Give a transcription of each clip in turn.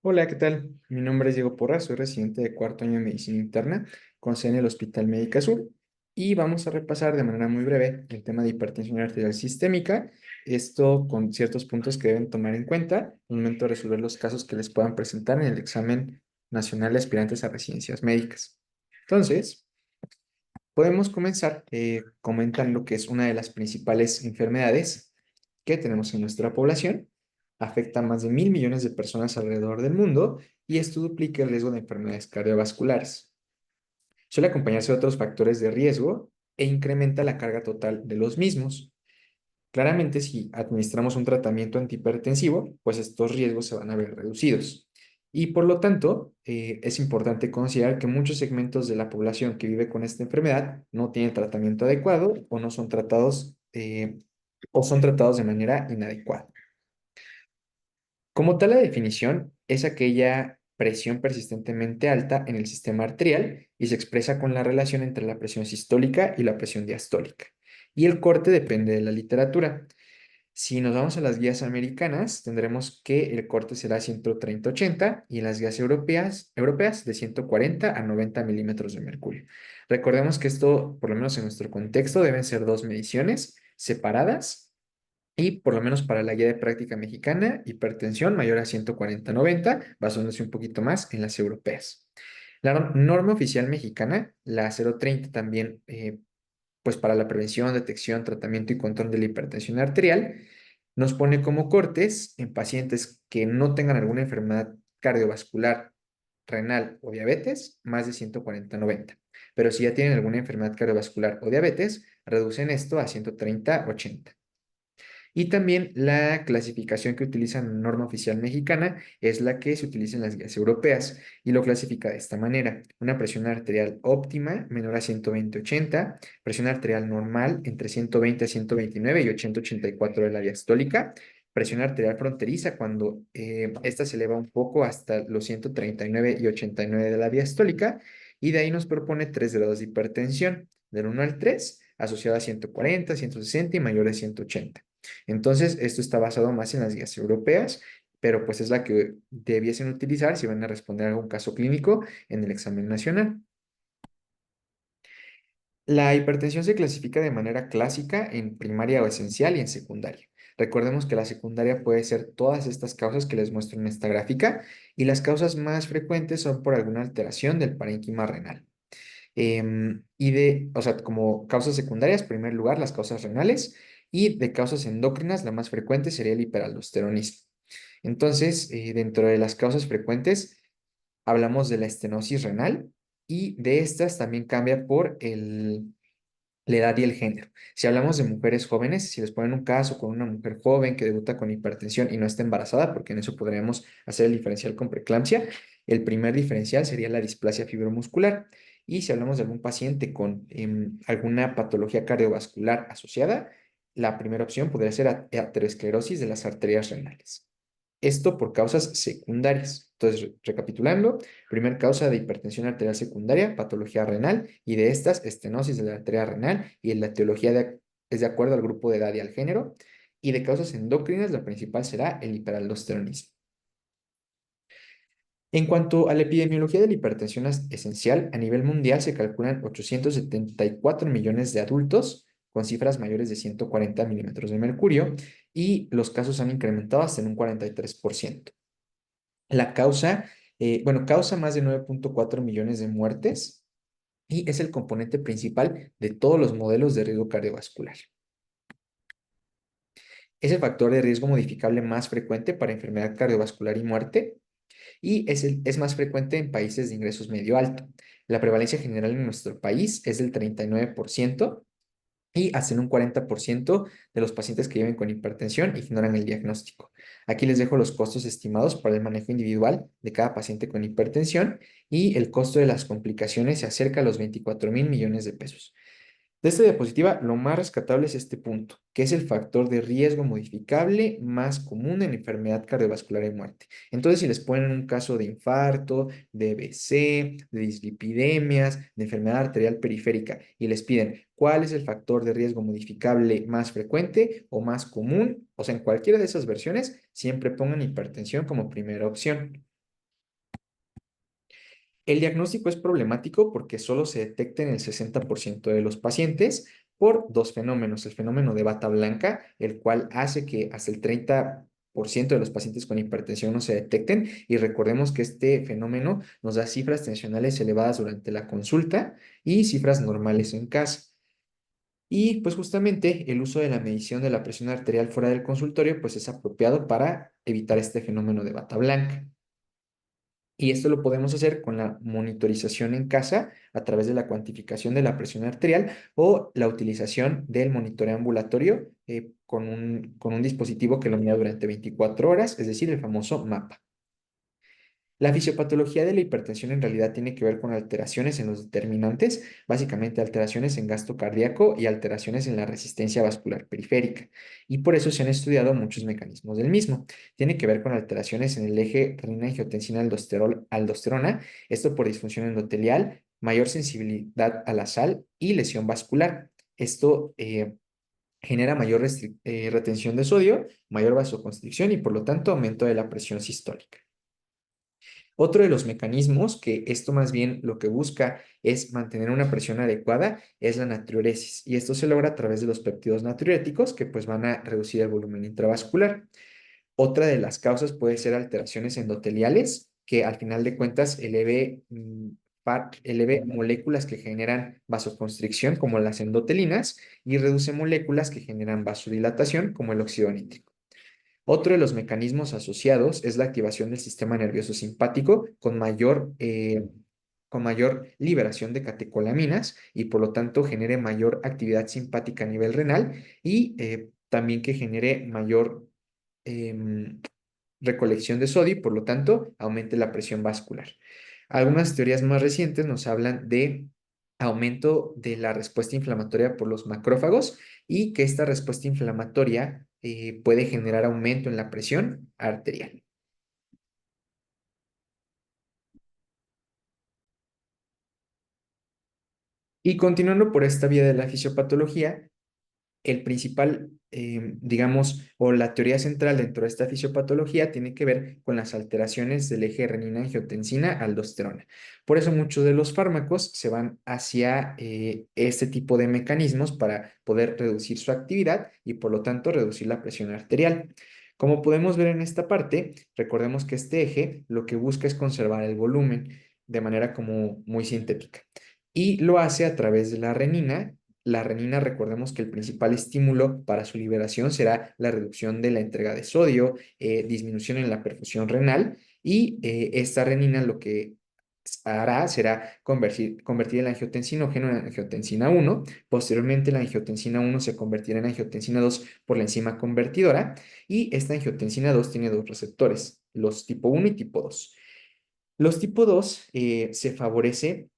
Hola, ¿qué tal? Mi nombre es Diego Porras, soy residente de cuarto año de medicina interna con sede en el Hospital Médica Sur y vamos a repasar de manera muy breve el tema de hipertensión arterial sistémica, esto con ciertos puntos que deben tomar en cuenta al momento de resolver los casos que les puedan presentar en el examen nacional de aspirantes a residencias médicas. Entonces, podemos comenzar comentando que es una de las principales enfermedades que tenemos en nuestra población. Afecta a más de 1.000 millones de personas alrededor del mundo y esto duplica el riesgo de enfermedades cardiovasculares. Suele acompañarse de otros factores de riesgo e incrementa la carga total de los mismos. Claramente, si administramos un tratamiento antihipertensivo, pues estos riesgos se van a ver reducidos. Y por lo tanto, es importante considerar que muchos segmentos de la población que vive con esta enfermedad no tienen tratamiento adecuado o no son tratados o son tratados de manera inadecuada. Como tal, la definición es aquella presión persistentemente alta en el sistema arterial y se expresa con la relación entre la presión sistólica y la presión diastólica. Y el corte depende de la literatura. Si nos vamos a las guías americanas, tendremos que el corte será 130-80 y en las guías europeas de 140 a 90 milímetros de mercurio. Recordemos que esto, por lo menos en nuestro contexto, deben ser dos mediciones separadas y por lo menos para la guía de práctica mexicana, hipertensión mayor a 140-90, basándose un poquito más en las europeas. La norma oficial mexicana, la 030 también, pues para la prevención, detección, tratamiento y control de la hipertensión arterial, nos pone como cortes en pacientes que no tengan alguna enfermedad cardiovascular, renal o diabetes, más de 140-90. Pero si ya tienen alguna enfermedad cardiovascular o diabetes, reducen esto a 130-80. Y también la clasificación que utiliza la norma oficial mexicana es la que se utiliza en las guías europeas y lo clasifica de esta manera. Una presión arterial óptima menor a 120-80, presión arterial normal entre 120 a 129 y 80-84 de la diastólica, presión arterial fronteriza cuando esta se eleva un poco hasta los 139 y 89 de la diastólica y de ahí nos propone 3 grados de hipertensión, del 1 al 3, asociada a 140, 160 y mayor a 180. Entonces, esto está basado más en las guías europeas, pero pues es la que debiesen utilizar si van a responder a algún caso clínico en el examen nacional. La hipertensión se clasifica de manera clásica en primaria o esencial y en secundaria. Recordemos que la secundaria puede ser todas estas causas que les muestro en esta gráfica y las causas más frecuentes son por alguna alteración del parénquima renal. O sea, como causas secundarias, en primer lugar, las causas renales y de causas endócrinas, la más frecuente sería el hiperaldosteronismo. Entonces, dentro de las causas frecuentes, hablamos de la estenosis renal y de estas también cambia por la edad y el género. Si hablamos de mujeres jóvenes, si les ponen un caso con una mujer joven que debuta con hipertensión y no está embarazada, porque en eso podríamos hacer el diferencial con preeclampsia, el primer diferencial sería la displasia fibromuscular. Y si hablamos de algún paciente con alguna patología cardiovascular asociada, la primera opción podría ser aterosclerosis de las arterias renales. Esto por causas secundarias. Entonces, recapitulando, primer causa de hipertensión arterial secundaria, patología renal, y de estas, estenosis de la arteria renal, y la etiología es de acuerdo al grupo de edad y al género, y de causas endocrinas, la principal será el hiperaldosteronismo. En cuanto a la epidemiología de la hipertensión esencial, a nivel mundial se calculan 874 millones de adultos con cifras mayores de 140 milímetros de mercurio y los casos han incrementado hasta en un 43%. La causa, bueno, causa más de 9.4 millones de muertes y es el componente principal de todos los modelos de riesgo cardiovascular. Es el factor de riesgo modificable más frecuente para enfermedad cardiovascular y muerte y es más frecuente en países de ingresos medio alto. La prevalencia general en nuestro país es del 39% y hasta en un 40% de los pacientes que viven con hipertensión ignoran el diagnóstico. Aquí les dejo los costos estimados para el manejo individual de cada paciente con hipertensión y el costo de las complicaciones se acerca a los 24.000 millones de pesos. De esta diapositiva, lo más rescatable es este punto, que es el factor de riesgo modificable más común en enfermedad cardiovascular y muerte. Entonces, si les ponen un caso de infarto, de BC, de dislipidemias, de enfermedad arterial periférica y les piden cuál es el factor de riesgo modificable más frecuente o más común, o sea, en cualquiera de esas versiones, siempre pongan hipertensión como primera opción. El diagnóstico es problemático porque solo se detecta en el 60% de los pacientes por dos fenómenos. El fenómeno de bata blanca, el cual hace que hasta el 30% de los pacientes con hipertensión no se detecten. Y recordemos que este fenómeno nos da cifras tensionales elevadas durante la consulta y cifras normales en casa. Y pues justamente el uso de la medición de la presión arterial fuera del consultorio pues es apropiado para evitar este fenómeno de bata blanca. Y esto lo podemos hacer con la monitorización en casa a través de la cuantificación de la presión arterial o la utilización del monitoreo ambulatorio con un dispositivo que lo mida durante 24 horas, es decir, el famoso MAPA. La fisiopatología de la hipertensión en realidad tiene que ver con alteraciones en los determinantes, básicamente alteraciones en gasto cardíaco y alteraciones en la resistencia vascular periférica. Y por eso se han estudiado muchos mecanismos del mismo. Tiene que ver con alteraciones en el eje renina-angiotensina-aldosterona, esto por disfunción endotelial, mayor sensibilidad a la sal y lesión vascular. Esto genera mayor retención de sodio, mayor vasoconstricción y por lo tanto aumento de la presión sistólica. Otro de los mecanismos que esto más bien lo que busca es mantener una presión adecuada es la natriuresis y esto se logra a través de los péptidos natriuréticos que pues van a reducir el volumen intravascular. Otra de las causas puede ser alteraciones endoteliales que al final de cuentas eleve moléculas que generan vasoconstricción como las endotelinas y reduce moléculas que generan vasodilatación como el óxido nítrico. Otro de los mecanismos asociados es la activación del sistema nervioso simpático con mayor liberación de catecolaminas y por lo tanto genere mayor actividad simpática a nivel renal y también que genere mayor em, recolección de sodio y por lo tanto aumente la presión vascular. Algunas teorías más recientes nos hablan de aumento de la respuesta inflamatoria por los macrófagos y que esta respuesta inflamatoria puede generar aumento en la presión arterial. Y continuando por esta vía de la fisiopatología, el principal, digamos, o la teoría central dentro de esta fisiopatología tiene que ver con las alteraciones del eje renina-angiotensina-aldosterona. Por eso muchos de los fármacos se van hacia este tipo de mecanismos para poder reducir su actividad y por lo tanto reducir la presión arterial. Como podemos ver en esta parte, recordemos que este eje lo que busca es conservar el volumen de manera como muy sintética y lo hace a través de la renina. La renina, recordemos que el principal estímulo para su liberación será la reducción de la entrega de sodio, disminución en la perfusión renal y esta renina lo que hará será convertir el angiotensinógeno en angiotensina 1. Posteriormente, la angiotensina 1 se convertirá en angiotensina 2 por la enzima convertidora y esta angiotensina 2 tiene dos receptores, los tipo 1 y tipo 2. Los tipo 2 se favorece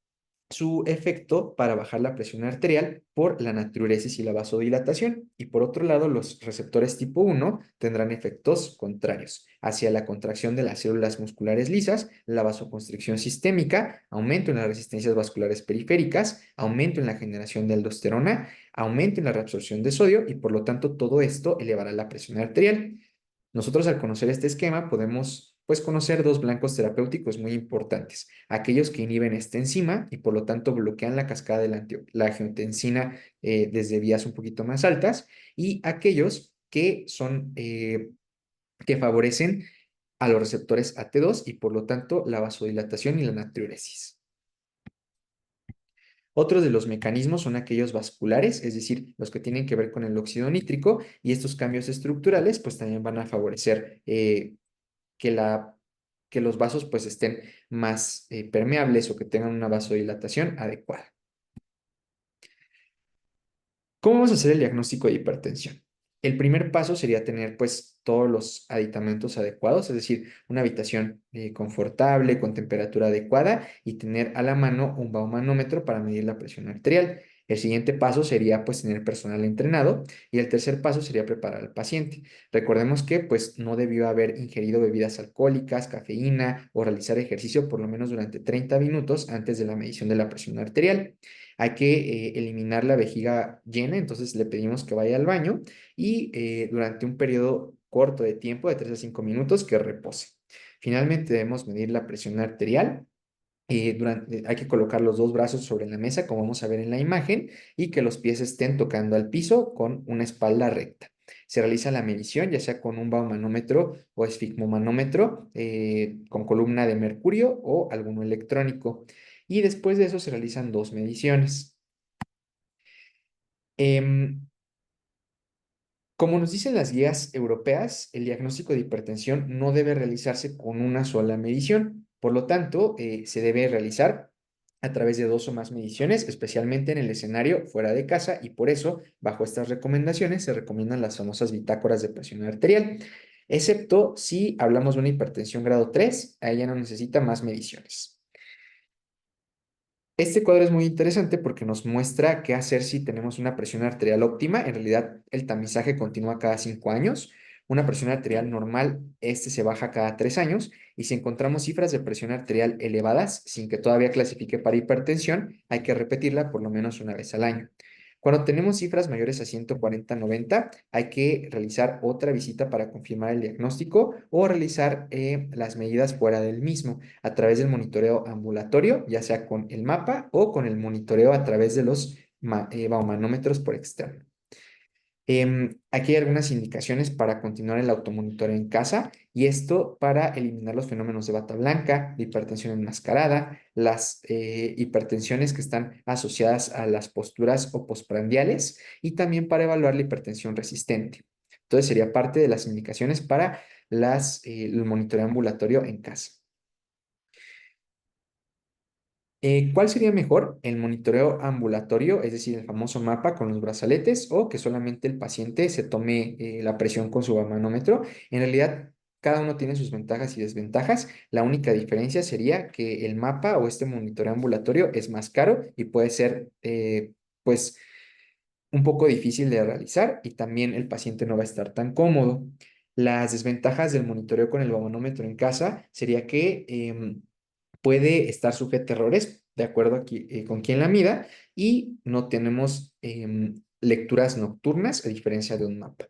su efecto para bajar la presión arterial por la natriuresis y la vasodilatación. Y por otro lado, los receptores tipo 1 tendrán efectos contrarios hacia la contracción de las células musculares lisas, la vasoconstricción sistémica, aumento en las resistencias vasculares periféricas, aumento en la generación de aldosterona, aumento en la reabsorción de sodio y por lo tanto todo esto elevará la presión arterial. Nosotros al conocer este esquema podemos pues conocer dos blancos terapéuticos muy importantes, aquellos que inhiben esta enzima y por lo tanto bloquean la cascada de la angiotensina desde vías un poquito más altas y aquellos que son que favorecen a los receptores AT2 y por lo tanto la vasodilatación y la natriuresis. Otros de los mecanismos son aquellos vasculares, es decir, los que tienen que ver con el óxido nítrico y estos cambios estructurales pues también van a favorecer que, la, que los vasos pues estén más permeables o que tengan una vasodilatación adecuada. ¿Cómo vamos a hacer el diagnóstico de hipertensión? El primer paso sería tener pues todos los aditamentos adecuados, es decir, una habitación confortable, con temperatura adecuada y tener a la mano un baumanómetro para medir la presión arterial. El siguiente paso sería pues tener personal entrenado y el tercer paso sería preparar al paciente. Recordemos que pues no debió haber ingerido bebidas alcohólicas, cafeína o realizar ejercicio por lo menos durante 30 minutos antes de la medición de la presión arterial. Hay que eliminar la vejiga llena, entonces le pedimos que vaya al baño y durante un periodo corto de tiempo, de 3 a 5 minutos, que repose. Finalmente debemos medir la presión arterial hay que colocar los dos brazos sobre la mesa, como vamos a ver en la imagen, y que los pies estén tocando al piso con una espalda recta. Se realiza la medición, ya sea con un baumanómetro o esfigmomanómetro, con columna de mercurio o alguno electrónico. Y después de eso se realizan dos mediciones. Em, Como nos dicen las guías europeas, el diagnóstico de hipertensión no debe realizarse con una sola medición. Por lo tanto, se debe realizar a través de dos o más mediciones, especialmente en el escenario fuera de casa, y por eso, bajo estas recomendaciones, se recomiendan las famosas bitácoras de presión arterial, excepto si hablamos de una hipertensión grado 3, ahí ya no necesita más mediciones. Este cuadro es muy interesante porque nos muestra qué hacer si tenemos una presión arterial óptima. En realidad, el tamizaje continúa cada 5 años. Una presión arterial normal, este se baja cada 3 años. Y si encontramos cifras de presión arterial elevadas, sin que todavía clasifique para hipertensión, hay que repetirla por lo menos una vez al año. Cuando tenemos cifras mayores a 140-90, hay que realizar otra visita para confirmar el diagnóstico o realizar las medidas fuera del mismo a través del monitoreo ambulatorio, ya sea con el mapa o con el monitoreo a través de los baumanómetros por externo. Aquí hay algunas indicaciones para continuar el automonitoreo en casa y esto para eliminar los fenómenos de bata blanca, de hipertensión enmascarada, las hipertensiones que están asociadas a las posturas o postprandiales y también para evaluar la hipertensión resistente. Entonces sería parte de las indicaciones para el monitoreo ambulatorio en casa. ¿Cuál sería mejor? ¿El monitoreo ambulatorio, es decir, el famoso mapa con los brazaletes, o que solamente el paciente se tome la presión con su manómetro? En realidad, cada uno tiene sus ventajas y desventajas. La única diferencia sería que el mapa o este monitoreo ambulatorio es más caro y puede ser, pues, un poco difícil de realizar y también el paciente no va a estar tan cómodo. Las desventajas del monitoreo con el manómetro en casa sería que puede estar sujeta a errores de acuerdo con quién la mida y no tenemos lecturas nocturnas a diferencia de un mapa.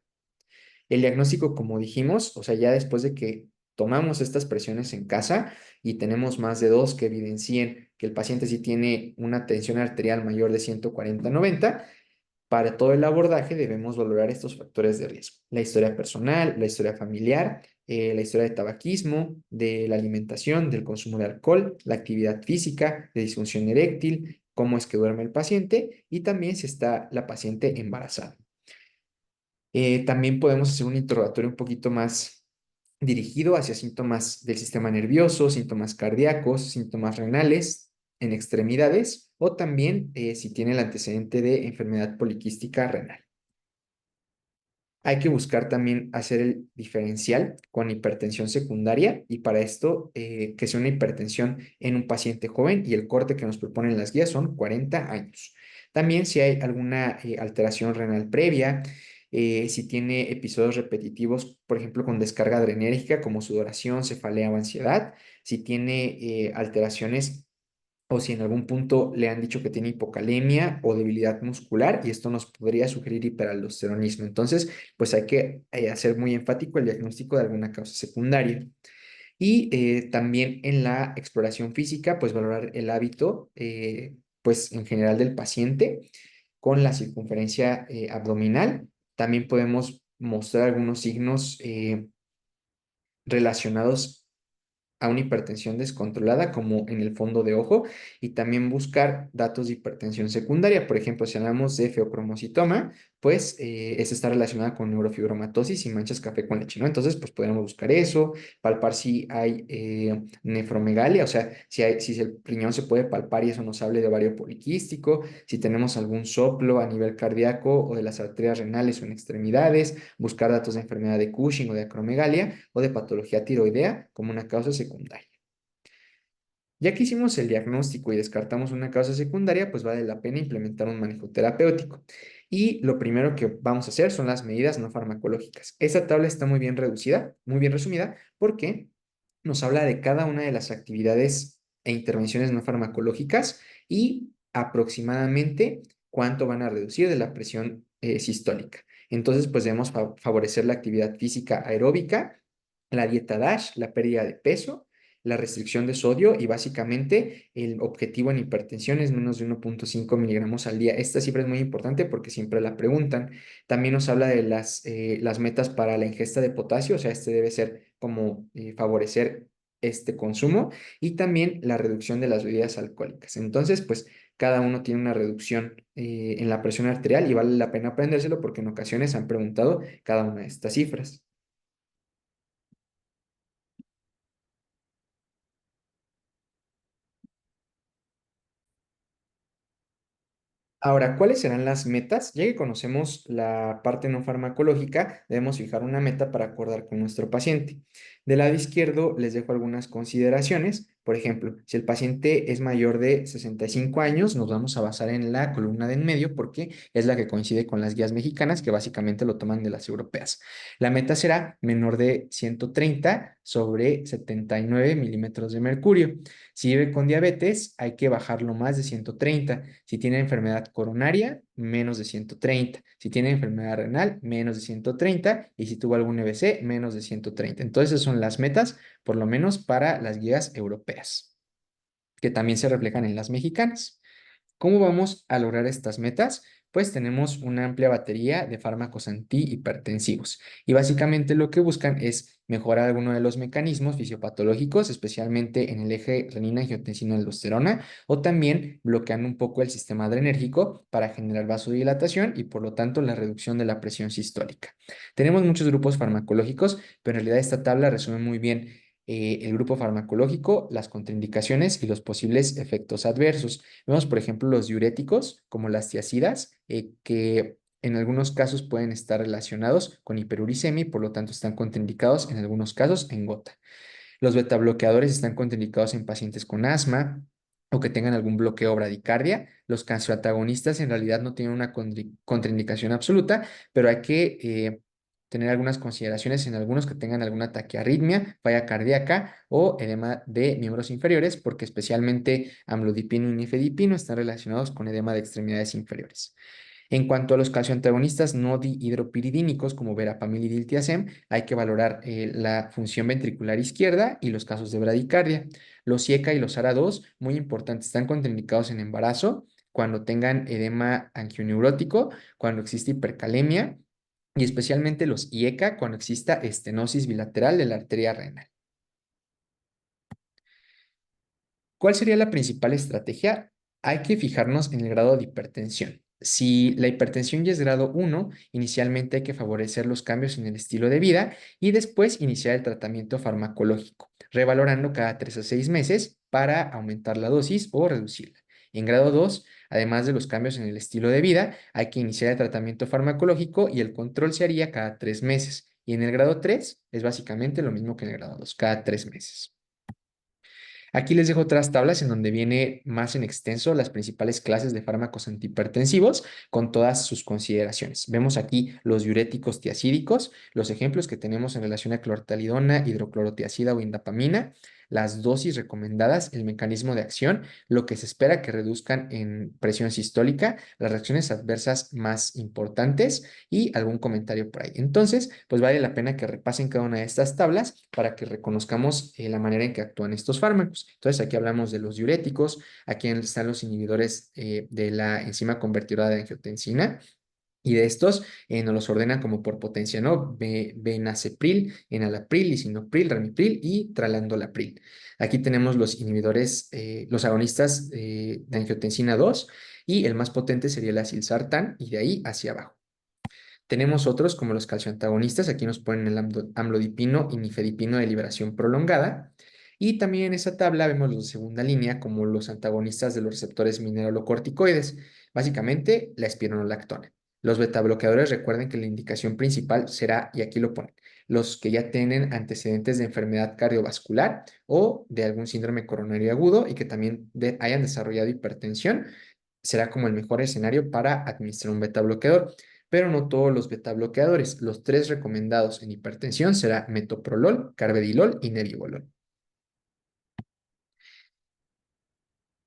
El diagnóstico, como dijimos, o sea, ya después de que tomamos estas presiones en casa y tenemos más de dos que evidencien que el paciente sí tiene una tensión arterial mayor de 140-90, para todo el abordaje debemos valorar estos factores de riesgo: la historia personal, la historia familiar, la historia de tabaquismo, de la alimentación, del consumo de alcohol, la actividad física, de disfunción eréctil, cómo es que duerme el paciente y también si está la paciente embarazada. También podemos hacer un interrogatorio un poquito más dirigido hacia síntomas del sistema nervioso, síntomas cardíacos, síntomas renales en extremidades o también si tiene el antecedente de enfermedad poliquística renal. Hay que buscar también hacer el diferencial con hipertensión secundaria y para esto que sea una hipertensión en un paciente joven y el corte que nos proponen las guías son 40 años. También si hay alguna alteración renal previa, si tiene episodios repetitivos, por ejemplo, con descarga adrenérgica como sudoración, cefalea o ansiedad, si tiene alteraciones o si en algún punto le han dicho que tiene hipocalemia o debilidad muscular y esto nos podría sugerir hiperaldosteronismo. Entonces, pues hay que hacer muy enfático el diagnóstico de alguna causa secundaria. Y también en la exploración física, pues valorar el hábito, pues en general del paciente con la circunferencia abdominal. También podemos mostrar algunos signos relacionados a una hipertensión descontrolada, como en el fondo de ojo, y también buscar datos de hipertensión secundaria. Por ejemplo, si hablamos de feocromocitoma, pues esta está relacionada con neurofibromatosis y manchas café con leche, ¿no? Entonces, pues podemos buscar eso, palpar si hay nefromegalia, o sea, si el riñón se puede palpar y eso nos hable de ovario poliquístico, si tenemos algún soplo a nivel cardíaco o de las arterias renales o en extremidades, buscar datos de enfermedad de Cushing o de acromegalia o de patología tiroidea como una causa secundaria. Ya que hicimos el diagnóstico y descartamos una causa secundaria, pues vale la pena implementar un manejo terapéutico. Y lo primero que vamos a hacer son las medidas no farmacológicas. Esta tabla está muy bien reducida, muy bien resumida, porque nos habla de cada una de las actividades e intervenciones no farmacológicas y aproximadamente cuánto van a reducir de la presión sistólica. Entonces, pues debemos favorecer la actividad física aeróbica, la dieta DASH, la pérdida de peso, la restricción de sodio y básicamente el objetivo en hipertensión es menos de 1,5 miligramos al día. Esta cifra es muy importante porque siempre la preguntan. También nos habla de las metas para la ingesta de potasio, o sea, este debe ser como favorecer este consumo y también la reducción de las bebidas alcohólicas. Entonces, pues cada uno tiene una reducción en la presión arterial y vale la pena aprendérselo porque en ocasiones han preguntado cada una de estas cifras. Ahora, ¿cuáles serán las metas? Ya que conocemos la parte no farmacológica, debemos fijar una meta para acordar con nuestro paciente. Del lado izquierdo les dejo algunas consideraciones. Por ejemplo, si el paciente es mayor de 65 años, nos vamos a basar en la columna de en medio porque es la que coincide con las guías mexicanas que básicamente lo toman de las europeas. La meta será menor de 130 sobre 79 milímetros de mercurio. Si vive con diabetes, hay que bajarlo más de 130. Si tiene enfermedad coronaria, menos de 130. Si tiene enfermedad renal, menos de 130. Y si tuvo algún EBC, menos de 130. Entonces, esas son las metas, por lo menos para las guías europeas, que también se reflejan en las mexicanas. ¿Cómo vamos a lograr estas metas? Pues tenemos una amplia batería de fármacos antihipertensivos y básicamente lo que buscan es mejorar alguno de los mecanismos fisiopatológicos, especialmente en el eje renina-angiotensina-aldosterona o también bloqueando un poco el sistema adrenérgico para generar vasodilatación y por lo tanto la reducción de la presión sistólica. Tenemos muchos grupos farmacológicos, pero en realidad esta tabla resume muy bien el grupo farmacológico, las contraindicaciones y los posibles efectos adversos. Vemos, por ejemplo, los diuréticos, como las tiazidas, que en algunos casos pueden estar relacionados con hiperuricemia y por lo tanto están contraindicados en algunos casos en gota. Los betabloqueadores están contraindicados en pacientes con asma o que tengan algún bloqueo o bradicardia. Los canceroantagonistas en realidad no tienen una contraindicación absoluta, pero hay que tener algunas consideraciones en algunos que tengan alguna taquiarritmia, falla cardíaca o edema de miembros inferiores, porque especialmente amlodipino y nifedipino están relacionados con edema de extremidades inferiores. En cuanto a los calcioantagonistas no dihidropiridínicos como verapamil y diltiazem, hay que valorar la función ventricular izquierda y los casos de bradicardia. Los IECA y los ARA2, muy importantes, están contraindicados en embarazo, cuando tengan edema angioneurótico, cuando existe hipercalemia y especialmente los IECA cuando exista estenosis bilateral de la arteria renal. ¿Cuál sería la principal estrategia? Hay que fijarnos en el grado de hipertensión. Si la hipertensión ya es grado 1, inicialmente hay que favorecer los cambios en el estilo de vida y después iniciar el tratamiento farmacológico, revalorando cada 3 a 6 meses para aumentar la dosis o reducirla. En grado 2, además de los cambios en el estilo de vida, hay que iniciar el tratamiento farmacológico y el control se haría cada 3 meses. Y en el grado 3 es básicamente lo mismo que en el grado 2, cada 3 meses. Aquí les dejo otras tablas en donde viene más en extenso las principales clases de fármacos antihipertensivos con todas sus consideraciones. Vemos aquí los diuréticos tiacídicos, los ejemplos que tenemos en relación a clortalidona, hidroclorotiazida o indapamina, las dosis recomendadas, el mecanismo de acción, lo que se espera que reduzcan en presión sistólica, las reacciones adversas más importantes y algún comentario por ahí. Entonces, pues vale la pena que repasen cada una de estas tablas para que reconozcamos la manera en que actúan estos fármacos. Entonces, aquí hablamos de los diuréticos, aquí están los inhibidores de la enzima convertidora de angiotensina. Y de estos nos los ordenan como por potencia, ¿no? Benacepril, enalapril, lisinopril, ramipril y tralandolapril. Aquí tenemos los inhibidores, los agonistas de angiotensina 2 y el más potente sería el asilsartán y de ahí hacia abajo. Tenemos otros como los calcioantagonistas, aquí nos ponen el amlodipino y nifedipino de liberación prolongada. Y también en esa tabla vemos los de segunda línea como los antagonistas de los receptores mineralocorticoides, básicamente la espironolactona. Los betabloqueadores recuerden que la indicación principal será, y aquí lo ponen, los que ya tienen antecedentes de enfermedad cardiovascular o de algún síndrome coronario agudo y que también hayan desarrollado hipertensión, será como el mejor escenario para administrar un betabloqueador, pero no todos los betabloqueadores. Los tres recomendados en hipertensión será metoprolol, carvedilol y nebivolol.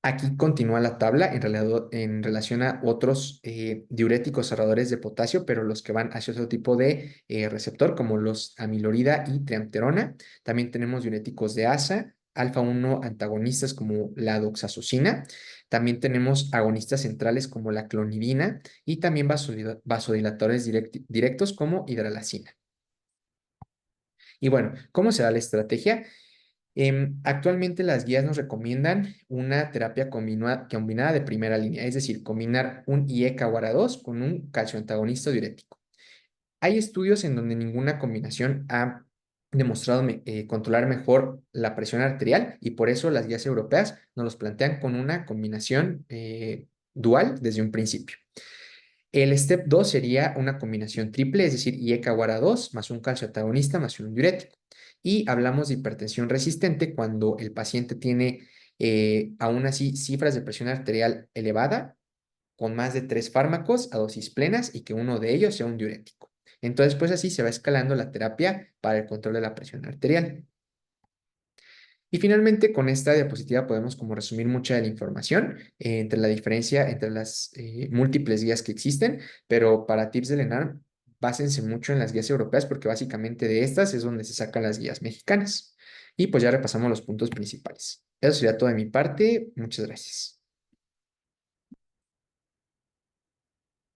Aquí continúa la tabla en relación a otros diuréticos cerradores de potasio, pero los que van hacia otro tipo de receptor, como los amilorida y triamterona. También tenemos diuréticos de ASA, alfa 1 antagonistas como la doxazosina. También tenemos agonistas centrales como la clonidina y también vasodilatadores directos como hidralacina. Y bueno, ¿cómo se da la estrategia? Actualmente las guías nos recomiendan una terapia combinada de primera línea, es decir, combinar un IE-CAWARA2 con un calcioantagonista diurético. Hay estudios en donde ninguna combinación ha demostrado controlar mejor la presión arterial y por eso las guías europeas nos los plantean con una combinación dual desde un principio. El step 2 sería una combinación triple, es decir, IE-CAWARA2 más un calcioantagonista más un diurético. Y hablamos de hipertensión resistente cuando el paciente tiene aún así cifras de presión arterial elevada con más de 3 fármacos a dosis plenas y que uno de ellos sea un diurético. Entonces, pues así se va escalando la terapia para el control de la presión arterial. Y finalmente, con esta diapositiva podemos como resumir mucha de la información entre la diferencia entre las múltiples guías que existen, pero para tips del ENARM, básense mucho en las guías europeas porque básicamente de estas es donde se sacan las guías mexicanas. Y pues ya repasamos los puntos principales. Eso sería todo de mi parte. Muchas gracias.